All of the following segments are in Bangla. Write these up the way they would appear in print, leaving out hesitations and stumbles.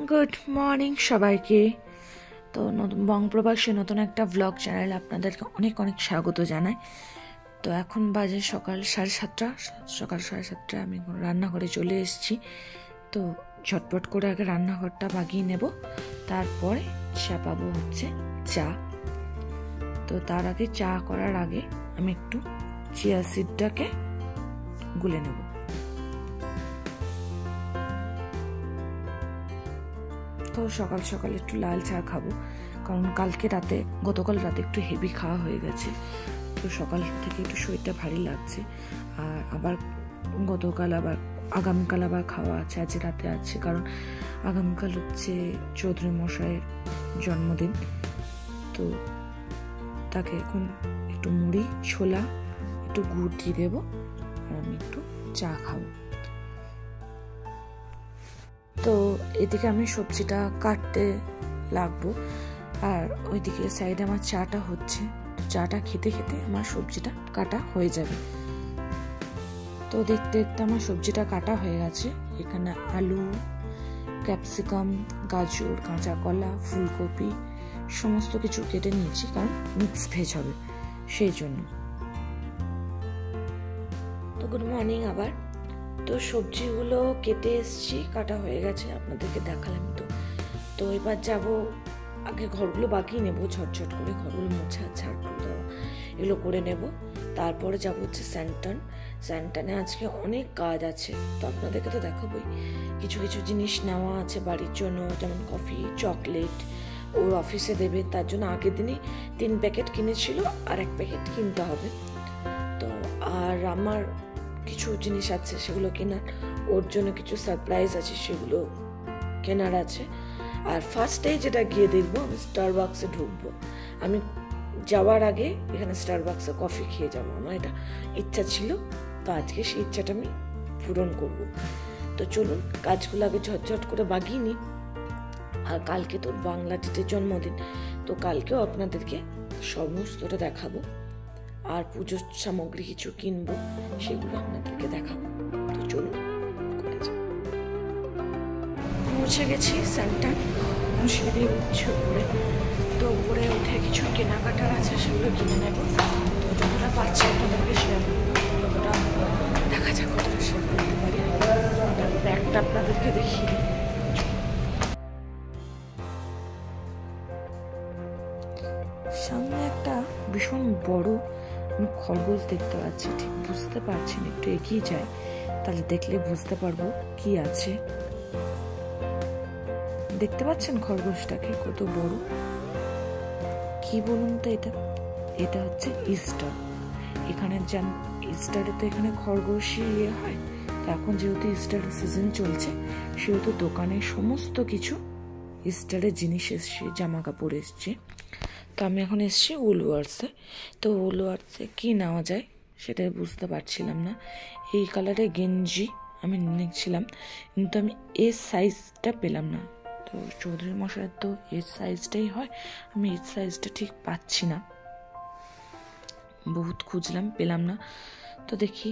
গুড মর্নিং সবাইকে। তো নতুন বংপ্রবাসী নতুন একটা ব্লগ চ্যানেল আপনাদেরকে অনেক অনেক স্বাগত জানাই। তো এখন বাজে সকাল 7:30। আমি রান্নাঘরে চলে এসেছি। তো ঝটপট করে আগে রান্নাঘরটা বাগিয়ে নেব, তারপরে চাপাবো হচ্ছে চা। তো তার আগে চা করার আগে আমি একটু চিয়া সিডটাকে গুলে নেব। তো সকাল সকাল একটু লাল চা খাবো, কারণ গতকাল রাতে একটু হেভি খাওয়া হয়ে গেছে। তো সকাল থেকে একটু শরীরটা ভারী লাগছে। আর আবার আগামীকাল আবার খাওয়া আছে, আজ রাতে আছে, কারণ আগামীকাল হচ্ছে চৌধুরী মশাইয়ের জন্মদিন। তো তাকে এখন একটু মুড়ি ছোলা একটু গুড় দিয়ে দেবো, আর আমি একটু চা খাবো। তো এদিকে আমি সবজিটা কাটতে লাগবো, আর ওইদিকে সাইডে আমার চাটা হচ্ছে। চাটা খেতে খেতে আমার সবজিটা কাটা হয়ে যাবে। তো দেখতে দেখতে আমার সবজিটা কাটা হয়ে গেছে। এখানে আলু, ক্যাপসিকাম, গাজর, কাঁচা কলা, ফুলকপি সমস্ত কিছু কেটে নিয়েছি, কারণ মিক্স ভেজ হবে সেই জন্য। তো গুড মর্নিং আবার। তো সবজিগুলো কেটে এসছি, কাটা হয়ে গেছে, আপনাদেরকে দেখালাম। তো এবার যাব, আগে ঘরগুলো বাকিয়ে নেবো, ঝটঝট করে ঘরগুলো মোছা ঝাড়ু দেওয়া এগুলো করে নেব। তারপরে যাব হচ্ছে স্যান্টানে আজকে অনেক কাজ আছে। তো আপনাদেরকে তো দেখাবোই, কিছু কিছু জিনিস নেওয়া আছে বাড়ির জন্য, যেমন কফি, চকলেট ওর অফিসে দেবে, তার জন্য আগের দিনই 3 প্যাকেট কিনেছিল, আর 1 প্যাকেট কিনতে হবে। তো আর আমার কিছু জিনিস আছে সেগুলো কেনার, ওর জন্য কিছু সারপ্রাইজ আছে সেগুলো কেনার আছে। আর ফার্স্টেই যেটা গিয়ে দেখবো, আমি স্টারবাক্সে ঢুকবো। আমি যাওয়ার আগে এখানে স্টারবাক্সে কফি খেয়ে যাবো, আমার এটা ইচ্ছা ছিল। তো আজকে সেই ইচ্ছাটা আমি পূরণ করব। তো চলুন কাজগুলো আগে ঝটঝট করে বাগিয়ে নিই। আর কালকে তো বাংলা টিটের জন্মদিন, তো কালকেও আপনাদেরকে সমস্তটা দেখাবো। আর পুজোর সামগ্রী কিছু কিনবো, সেগুলো আপনাদেরকে দেখাবো। তো চলুন পৌঁছে গেছি সেন্টার, সিঁড়ি দিয়ে উঠছে উপরে। তো উপরে উঠে কিছু কেনাকাটার আছে, সেগুলো কিনে নেব। তো যতটা পাচ্ছি আপনাদেরকে শেয়ার করবো, ততটা দেখা যাক কতটা শেয়ার করতে পারি। ব্যাগটা আপনাদেরকে দেখিয়ে দিই। সামনে একটা ভীষণ বড় খরগোশ দেখতে পাচ্ছি, ঠিক বুঝতে পারছি না, একটু এগিয়ে যায় তাহলে দেখলে বুঝতে পারবো কি আছে। দেখতে পাচ্ছেন খরগোশটাকে কত বড়, কি বলুন তো, এটা হচ্ছে ইস্টার। এখানে ইস্টারে তো এখানে খরগোশই হয়। তো এখন যেহেতু ইস্টারের সিজন চলছে, সেহেতু দোকানে সমস্ত কিছু ইস্টারের জিনিস এসছে, জামা কাপড় এসছে। তো আমি এখন এসছি উলওয়ার্সে। তো উলওয়ার্সে কি নেওয়া যায় সেটাই বুঝতে পারছিলাম না। এই কালারের গেঞ্জি আমি নিয়েছিলাম, কিন্তু আমি এর সাইজটা পেলাম না। তো চৌধুরী মশাইয়ের তো এর সাইজটাই হয়, আমি এর সাইজটা ঠিক পাচ্ছি না, বহুত খুঁজলাম পেলাম না। তো দেখি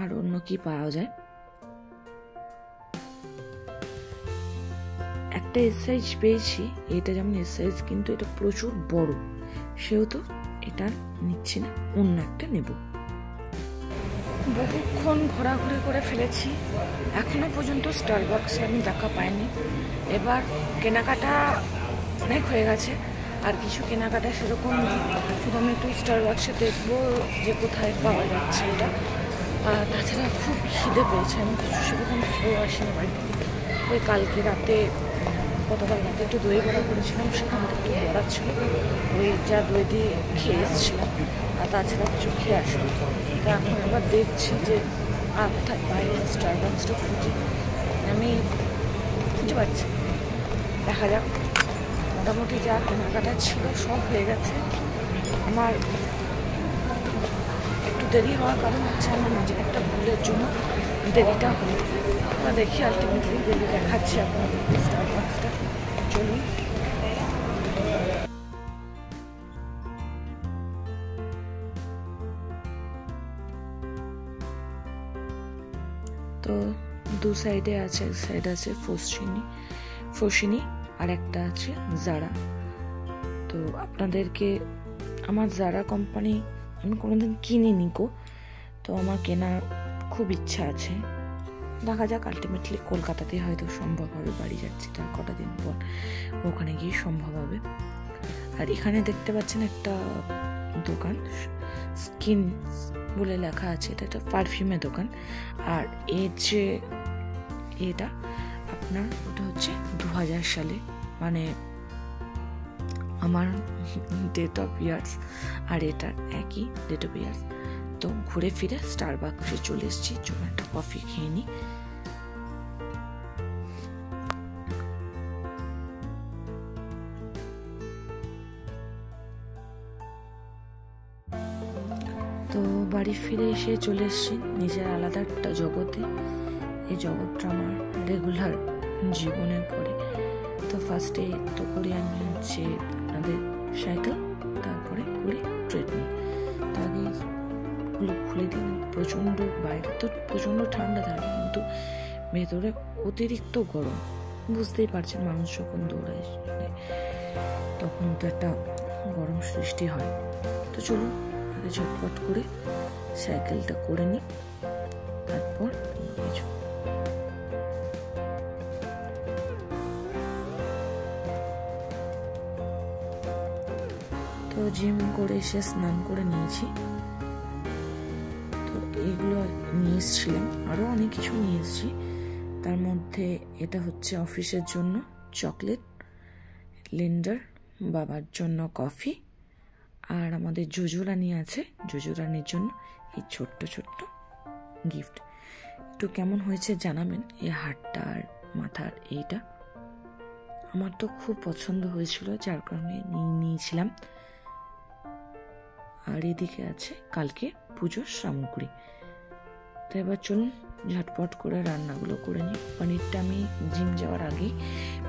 আর অন্য কি পাওয়া যায়। একটা এর সাইজ পেয়েছি, এটা যেমন এর সাইজ, কিন্তু এটা প্রচুর বড়, সেহেতু এটা নিচ্ছি না, অন্য একটা নেব। বহুক্ষণ ঘোরাঘুরি করে ফেলেছি, এখনো পর্যন্ত স্টারবাক্সে আমি দেখা পাইনি। এবার কেনাকাটা অনেক হয়ে গেছে, আর কিছু কেনাকাটা সেরকম নেই, শুধু আমি একটু স্টারবাক্সে দেখবো যে কোথায় পাওয়া যাচ্ছে এটা। আর তাছাড়া খুব খিদে পেয়েছে, আমি কিছু সেরকম খেয়েও আসিনি বাড়ি থেকে। ওই গতকাল রাতে একটু দই বড়া করেছিলাম, সেখান থেকে একটু বড়া ছিল, ওই যা দই দিয়ে খেয়ে এসেছিলাম, আর তাছাড়া কিছু খেয়ে আসবো। তা এখন আবার দেখছি যে আর কোথায় পাই স্টারবাক্সটা খুঁজি, আমি খুঁজে পাচ্ছি, দেখা যাক। মোটামুটি যা কেনাকাটা ছিল সব হয়ে গেছে। আমার একটু দেরি হওয়ার কারণ হচ্ছে আমার নিজের একটা ভুলের জন্য দেরিটা হলো। আমরা দেখি আলটিমেটলি বেলি দেখাচ্ছি আপনাদের স্টারবাক্সটা। চলুন। তো দু সাইডে আছে, এক সাইড আছে ফসিনি আর একটা আছে জারা। তো আপনাদেরকে আমার জারা কোম্পানি আমি কোনোদিন কিনিনি গো, তো আমার কেনার খুব ইচ্ছা আছে। দেখা যাক, আলটিমেটলি কলকাতাতেই হয়তো সম্ভব হবে। বাড়ি যাচ্ছি তার কটা দিন পর, ওখানে গিয়ে সম্ভব হবে। আর এখানে দেখতে পাচ্ছেন একটা দোকান, স্কিন বলে লেখা আছে, এটা একটা পারফিউমের দোকান। আর এর যে এটা আপনার ওটা হচ্ছে 2000 সালে, মানে আমার ডেট অফ ইয়ার্স আর এটার একই ডেট অফ ইয়ার্স। তো ঘুরে ফিরে স্টারবাকসে চলে এসেছি, চলো একটা কফি খেয়ে নিই। তো বাড়ি ফিরে এসে চলে এসেছি নিজের আলাদা একটা জগতে। এই জগৎটা আমার রেগুলার জীবনে পড়ে। তো ফার্স্টে তো করি আমি হচ্ছে আপনাদের সাইকেল, তারপরে করি ট্রেডমিল। তো আগে গুলো খুলে দিন। প্রচণ্ড বাইরে তো প্রচণ্ড ঠান্ডা থাকে, কিন্তু ভেতরে অতিরিক্ত গরম। বুঝতেই পারছেন, মানুষ যখন দৌড়ায় তখন তো একটা গরম সৃষ্টি হয়। তো চলুন আগে ঝটপট করে সাইকেলটা করে নিই, তারপর কিছু। তো জিম করে এসে স্নান করে নিয়েছি। তো এইগুলো নিয়ে এসেছিলাম, আরও অনেক কিছু নিয়ে এসেছি। তার মধ্যে এটা হচ্ছে অফিসের জন্য চকলেট, লিন্ডার, বাবার জন্য কফি, আর আমাদের জুজু রানী আছে, জুজু রানীর জন্য এই ছোট্ট ছোট্ট গিফট। একটু কেমন হয়েছে জানাবেন। এই হারটা আর মাথার এইটা আমার তো খুব পছন্দ হয়েছিল, যার কারণে নিয়েছিলাম। আর এদিকে আছে কালকে পুজোর সামগ্রী। তো এবার চলুন ঝটপট করে রান্নাগুলো করে নিই। পনিরটা আমি জিম যাওয়ার আগেই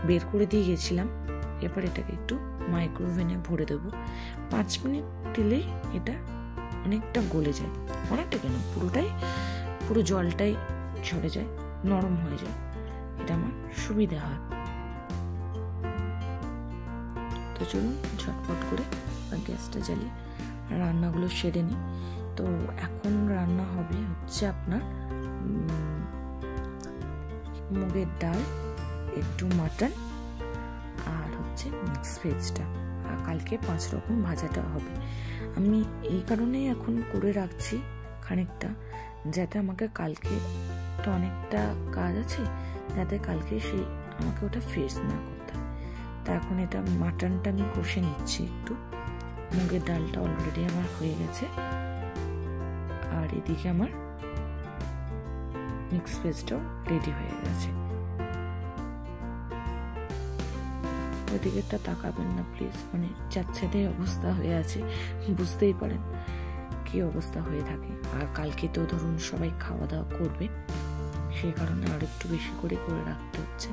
বের করে দিয়ে গেছিলাম। এবার এটাকে একটু মাইক্রোওভেনে ভরে দেবো। 5 মিনিট দিলেই এটা অনেকটা গলে যায়, অনেকটা কেন পুরো জলটাই ঝরে যায়, নরম হয়ে যায়। এটা আমার সুবিধা হয়। তো চলুন ঝটপট করে গ্যাসটা জ্বালিয়ে রান্নাগুলো সেরে নিই। তো এখন রান্না হবে হচ্ছে আপনার মুগের ডাল, একটু মাটন, আর হচ্ছে মিক্স ভেজটা, আর কালকে 5 রকম ভাজাটা হবে। আমি এই কারণেই এখন করে রাখছি খানিকটা, যাতে আমাকে কালকে তো অনেকটা কাজ আছে, যাতে কালকে সেই আমাকে ওটা ফেস না করতে হয়। তা এখন এটা মাটনটা আমি কষে নিচ্ছি একটু। মুগের ডালটা অলরেডি আমার হয়ে গেছে, আর এদিকে আমার মিক্স ভেজটাও রেডি হয়ে গেছে। ওইদিকেরটা তাকাবেন না প্লিজ, মানে চাচ্ছেদে অবস্থা হয়ে আছে, বুঝতেই পারেন কি অবস্থা হয়ে থাকে। আর কালকে তো ধরুন সবাই খাওয়া দাওয়া করবে, সেই কারণে আর একটু বেশি করে রাখতে হচ্ছে।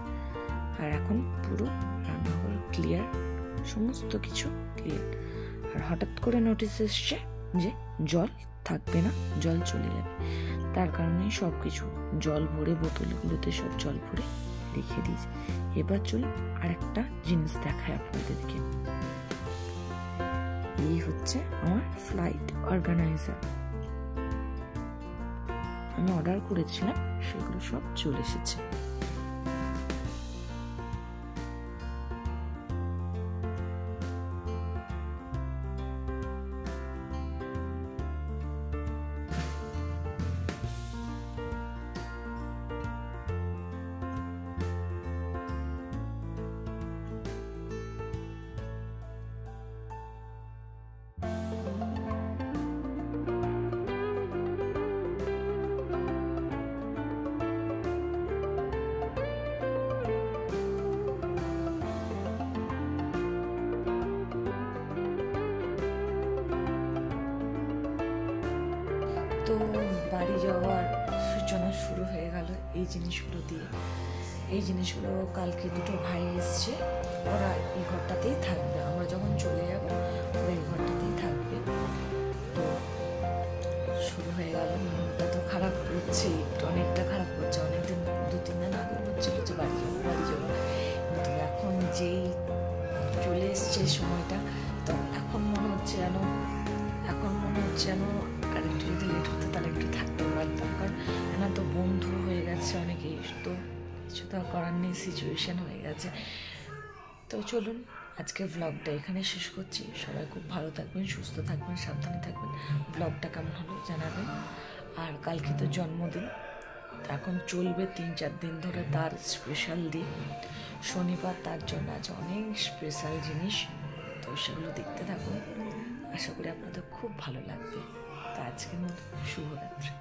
আর এখন পুরো রান্নাঘর ক্লিয়ার, সমস্ত কিছু ক্লিয়ার। আর হঠাৎ করে নোটিস এসছে যে জল থাকবে না, জল চলে যাবে। তার কারণে সব কিছু জল ভরে, বোতলগুলোতে সব জল ভরে রেখে দিয়েছি। এবার চলুন আর একটা জিনিস দেখায় আপনাদেরকে। এই হচ্ছে আমার ফ্লাইট অর্গানাইজার। আমি অর্ডার করেছিলাম, সেগুলো সব চলে এসেছে। তো বাড়ি যাওয়ার সূচনা শুরু হয়ে গেল এই জিনিসগুলো দিয়ে। এই জিনিসগুলো কালকে দুটো ভাই এসছে, ওরা এই ঘরটাতেই থাকবে। আমরা যখন চলে যাব ওরা এই ঘরটাতেই থাকবে। তো শুরু হয়ে গেল, মেনুটা তো খারাপ করছে, একটু অনেকটা খারাপ করছে। অনেকদিন 2-3 দিন আগে হচ্ছিল যে বাড়ি যাবো, কিন্তু এখন যেই চলে এসছে সময়টা, তো এখন মনে হচ্ছে যেন আর একটু যদি লেট হতো তাহলে একটু থাকতেও পারতাম, কারণ এনার তো বন্ধু হয়ে গেছে অনেকেই, তো কিছু তো করার নেই, সিচুয়েশান হয়ে গেছে। তো চলুন আজকের ব্লগটা এখানে শেষ করছি। সবাই খুব ভালো থাকবেন, সুস্থ থাকবেন, সাবধানে থাকবেন। ব্লগটা কেমন হলো জানাবেন। আর কালকে তো জন্মদিন, তো এখন চলবে 3-4 দিন ধরে তার স্পেশাল দিন। শনিবার তার জন্য আছে অনেক স্পেশাল জিনিস, তো সেগুলো দেখতে থাকুন। আশা করি আপনাদের খুব ভালো লাগবে। তো আজকের মতো শুভরাত্রি।